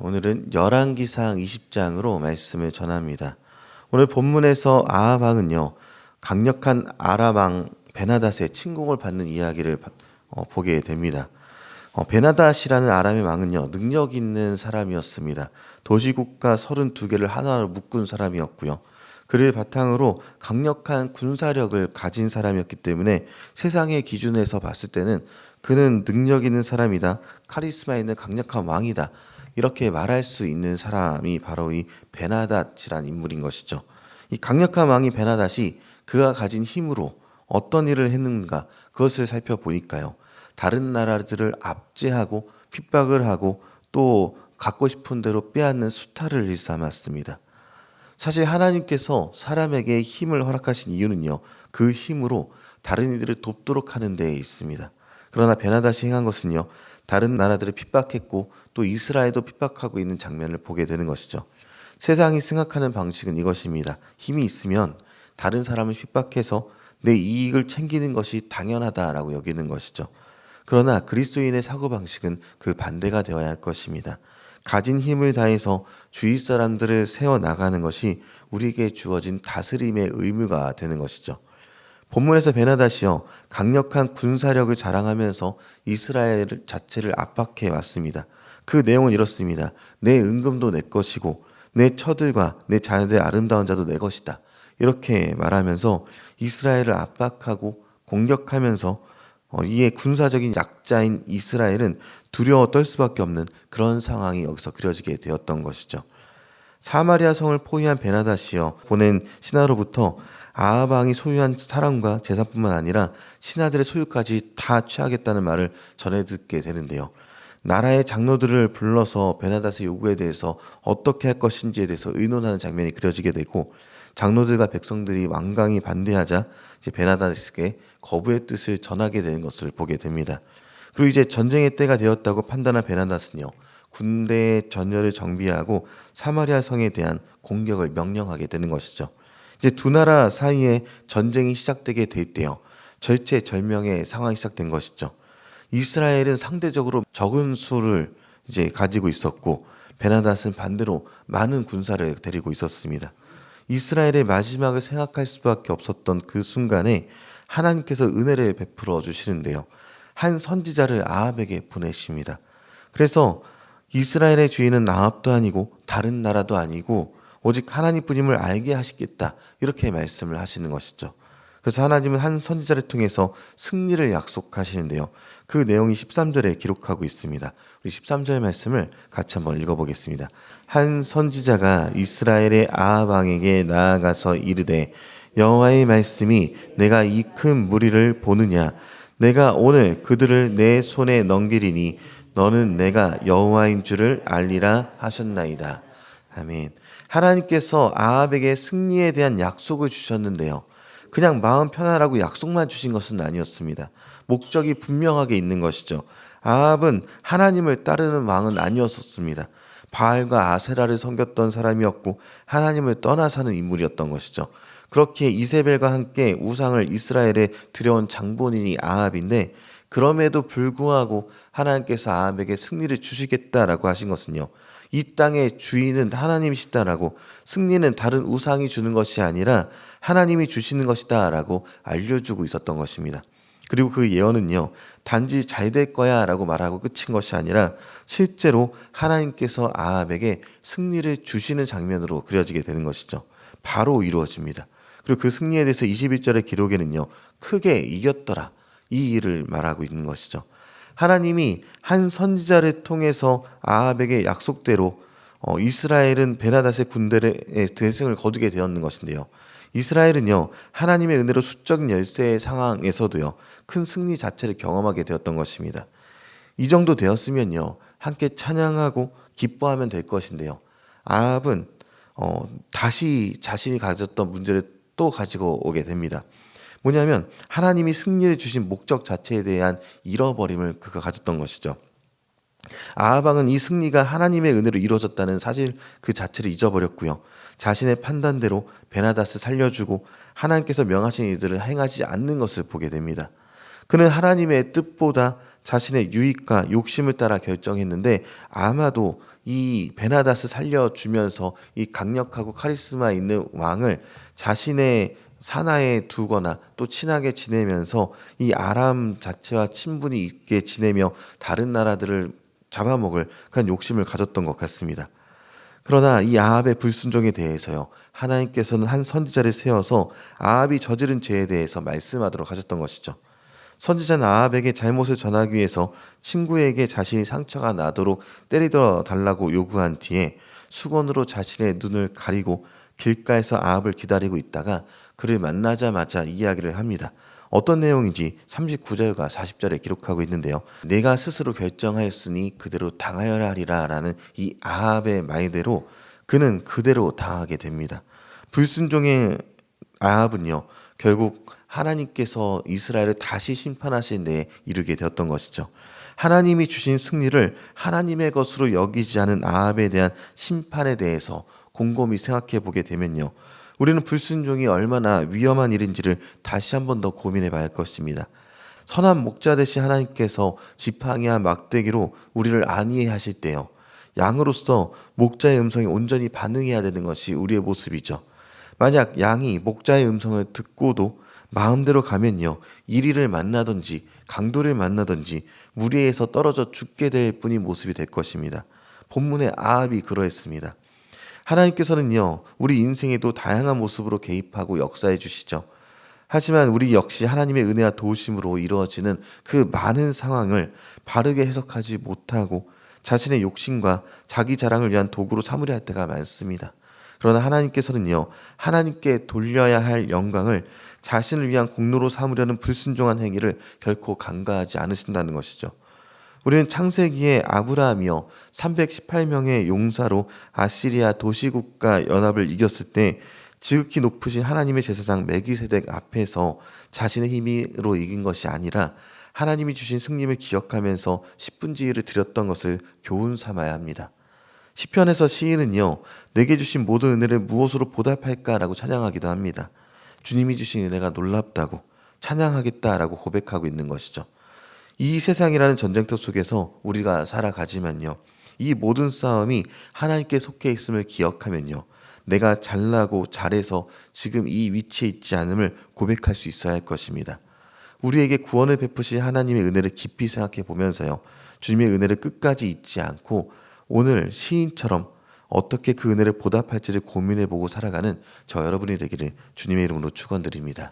오늘은 열왕기상 20장으로 말씀을 전합니다. 오늘 본문에서 아합 왕은요, 강력한 아람 왕 베나닷의 침공을 받는 이야기를 보게 됩니다. 베나닷이라는 아람의 왕은요, 능력 있는 사람이었습니다. 도시국가 32개를 하나로 묶은 사람이었고요. 그를 바탕으로 강력한 군사력을 가진 사람이었기 때문에 세상의 기준에서 봤을 때는 그는 능력 있는 사람이다, 카리스마 있는 강력한 왕이다, 이렇게 말할 수 있는 사람이 바로 이 베나닷이란 인물인 것이죠. 이 강력한 왕이 베나닷이 그가 가진 힘으로 어떤 일을 했는가, 그것을 살펴보니까요, 다른 나라들을 압제하고 핍박을 하고 또 갖고 싶은 대로 빼앗는 수탈을 일삼았습니다. 사실 하나님께서 사람에게 힘을 허락하신 이유는요, 그 힘으로 다른 이들을 돕도록 하는 데에 있습니다. 그러나 베나닷이 행한 것은요, 다른 나라들을 핍박했고 또 이스라엘도 핍박하고 있는 장면을 보게 되는 것이죠. 세상이 생각하는 방식은 이것입니다. 힘이 있으면 다른 사람을 핍박해서 내 이익을 챙기는 것이 당연하다라고 여기는 것이죠. 그러나 그리스도인의 사고방식은 그 반대가 되어야 할 것입니다. 가진 힘을 다해서 주위 사람들을 세워나가는 것이 우리에게 주어진 다스림의 의무가 되는 것이죠. 본문에서 베나닷이요, 강력한 군사력을 자랑하면서 이스라엘 자체를 압박해 왔습니다. 그 내용은 이렇습니다. 내 은금도 내 것이고 내 처들과 내 자녀들의 아름다운 자도 내 것이다. 이렇게 말하면서 이스라엘을 압박하고 공격하면서 이에 군사적인 약자인 이스라엘은 두려워 떨 수밖에 없는 그런 상황이 여기서 그려지게 되었던 것이죠. 사마리아 성을 포위한 베나닷이요, 보낸 신하로부터 아합 왕이 소유한 사람과 재산뿐만 아니라 신하들의 소유까지 다 취하겠다는 말을 전해 듣게 되는데요. 나라의 장로들을 불러서 베나닷의 요구에 대해서 어떻게 할 것인지에 대해서 의논하는 장면이 그려지게 되고, 장로들과 백성들이 완강히 반대하자 이제 베나닷에게 거부의 뜻을 전하게 되는 것을 보게 됩니다. 그리고 이제 전쟁의 때가 되었다고 판단한 베나닷은요, 군대의 전열을 정비하고 사마리아 성에 대한 공격을 명령하게 되는 것이죠. 이제 두 나라 사이에 전쟁이 시작되게 될 때요, 절체절명의 상황이 시작된 것이죠. 이스라엘은 상대적으로 적은 수를 이제 가지고 있었고 베나닷은 반대로 많은 군사를 데리고 있었습니다. 이스라엘의 마지막을 생각할 수밖에 없었던 그 순간에 하나님께서 은혜를 베풀어 주시는데요, 한 선지자를 아합에게 보내십니다. 그래서 이스라엘의 주인은 아합도 아니고 다른 나라도 아니고 오직 하나님뿐임을 알게 하시겠다, 이렇게 말씀을 하시는 것이죠. 그래서 하나님은 한 선지자를 통해서 승리를 약속하시는데요, 그 내용이 13절에 기록하고 있습니다. 우리 13절 말씀을 같이 한번 읽어보겠습니다. 한 선지자가 이스라엘의 아합 왕에게 나아가서 이르되, 여호와의 말씀이 내가 이 큰 무리를 보느냐, 내가 오늘 그들을 내 손에 넘기리니 너는 내가 여호와인 줄을 알리라 하셨나이다. 아멘. 하나님께서 아합에게 승리에 대한 약속을 주셨는데요, 그냥 마음 편하라고 약속만 주신 것은 아니었습니다. 목적이 분명하게 있는 것이죠. 아합은 하나님을 따르는 왕은 아니었습니다. 바알과 아세라를 섬겼던 사람이었고 하나님을 떠나 사는 인물이었던 것이죠. 그렇게 이세벨과 함께 우상을 이스라엘에 들여온 장본인이 아합인데, 그럼에도 불구하고 하나님께서 아합에게 승리를 주시겠다라고 하신 것은요, 이 땅의 주인은 하나님이시다라고, 승리는 다른 우상이 주는 것이 아니라 하나님이 주시는 것이다라고 알려주고 있었던 것입니다. 그리고 그 예언은요, 단지 잘 될 거야 라고 말하고 끝인 것이 아니라 실제로 하나님께서 아합에게 승리를 주시는 장면으로 그려지게 되는 것이죠. 바로 이루어집니다. 그리고 그 승리에 대해서 21절의 기록에는요, 크게 이겼더라, 이 일을 말하고 있는 것이죠. 하나님이 한 선지자를 통해서 아합에게 약속대로 이스라엘은 베나닷의 군대의 대승을 거두게 되었는 것인데요, 이스라엘은요, 하나님의 은혜로 수적인 열세의 상황에서도요, 큰 승리 자체를 경험하게 되었던 것입니다. 이 정도 되었으면요, 함께 찬양하고 기뻐하면 될 것인데요, 아합은 다시 자신이 가졌던 문제를 또 가지고 오게 됩니다. 뭐냐면 하나님이 승리를 주신 목적 자체에 대한 잃어버림을 그가 가졌던 것이죠. 아합 왕은 이 승리가 하나님의 은혜로 이루어졌다는 사실 그 자체를 잊어버렸고요, 자신의 판단대로 베나닷을 살려주고 하나님께서 명하신 일들을 행하지 않는 것을 보게 됩니다. 그는 하나님의 뜻보다 자신의 유익과 욕심을 따라 결정했는데 아마도 이 베나다스 살려주면서 이 강력하고 카리스마 있는 왕을 자신의 산하에 두거나 또 친하게 지내면서 이 아람 자체와 친분이 있게 지내며 다른 나라들을 잡아먹을 그런 욕심을 가졌던 것 같습니다. 그러나 이 아합의 불순종에 대해서요, 하나님께서는 한 선지자를 세워서 아합이 저지른 죄에 대해서 말씀하도록 하셨던 것이죠. 선지자는 아합에게 잘못을 전하기 위해서 친구에게 자신이 상처가 나도록 때리려 달라고 요구한 뒤에 수건으로 자신의 눈을 가리고 길가에서 아합을 기다리고 있다가 그를 만나자마자 이야기를 합니다. 어떤 내용인지 39절과 40절에 기록하고 있는데요. 내가 스스로 결정하였으니 그대로 당하여야 하리라 라는 이 아합의 말대로 그는 그대로 당하게 됩니다. 불순종의 아합은요, 결국 하나님께서 이스라엘을 다시 심판하신 데에 이르게 되었던 것이죠. 하나님이 주신 승리를 하나님의 것으로 여기지 않은 아합에 대한 심판에 대해서 곰곰이 생각해 보게 되면요, 우리는 불순종이 얼마나 위험한 일인지를 다시 한 번 더 고민해 봐야 할 것입니다. 선한 목자 되신 하나님께서 지팡이와 막대기로 우리를 안위해 하실 때요, 양으로서 목자의 음성에 온전히 반응해야 되는 것이 우리의 모습이죠. 만약 양이 목자의 음성을 듣고도 마음대로 가면요, 이리를 만나든지 강도를 만나든지 무리에서 떨어져 죽게 될 뿐이 모습이 될 것입니다. 본문의 아합이 그러했습니다. 하나님께서는요, 우리 인생에도 다양한 모습으로 개입하고 역사해 주시죠. 하지만 우리 역시 하나님의 은혜와 도우심으로 이루어지는 그 많은 상황을 바르게 해석하지 못하고 자신의 욕심과 자기 자랑을 위한 도구로 삼으려 할 때가 많습니다. 그러나 하나님께서는요, 하나님께 돌려야 할 영광을 자신을 위한 공로로 삼으려는 불순종한 행위를 결코 간과하지 않으신다는 것이죠. 우리는 창세기에 아브라함이요 318명의 용사로 아시리아 도시국가 연합을 이겼을 때 지극히 높으신 하나님의 제사장 멜기세덱 앞에서 자신의 힘으로 이긴 것이 아니라 하나님이 주신 승리를 기억하면서 십분지기를 드렸던 것을 교훈 삼아야 합니다. 시편에서 시인은요, 내게 주신 모든 은혜를 무엇으로 보답할까라고 찬양하기도 합니다. 주님이 주신 은혜가 놀랍다고 찬양하겠다라고 고백하고 있는 것이죠. 이 세상이라는 전쟁터 속에서 우리가 살아가지만요, 이 모든 싸움이 하나님께 속해 있음을 기억하면요, 내가 잘나고 잘해서 지금 이 위치에 있지 않음을 고백할 수 있어야 할 것입니다. 우리에게 구원을 베푸신 하나님의 은혜를 깊이 생각해 보면서요, 주님의 은혜를 끝까지 잊지 않고 오늘 시인처럼 어떻게 그 은혜를 보답할지를 고민해 보고 살아가는 저 여러분이 되기를 주님의 이름으로 축원드립니다.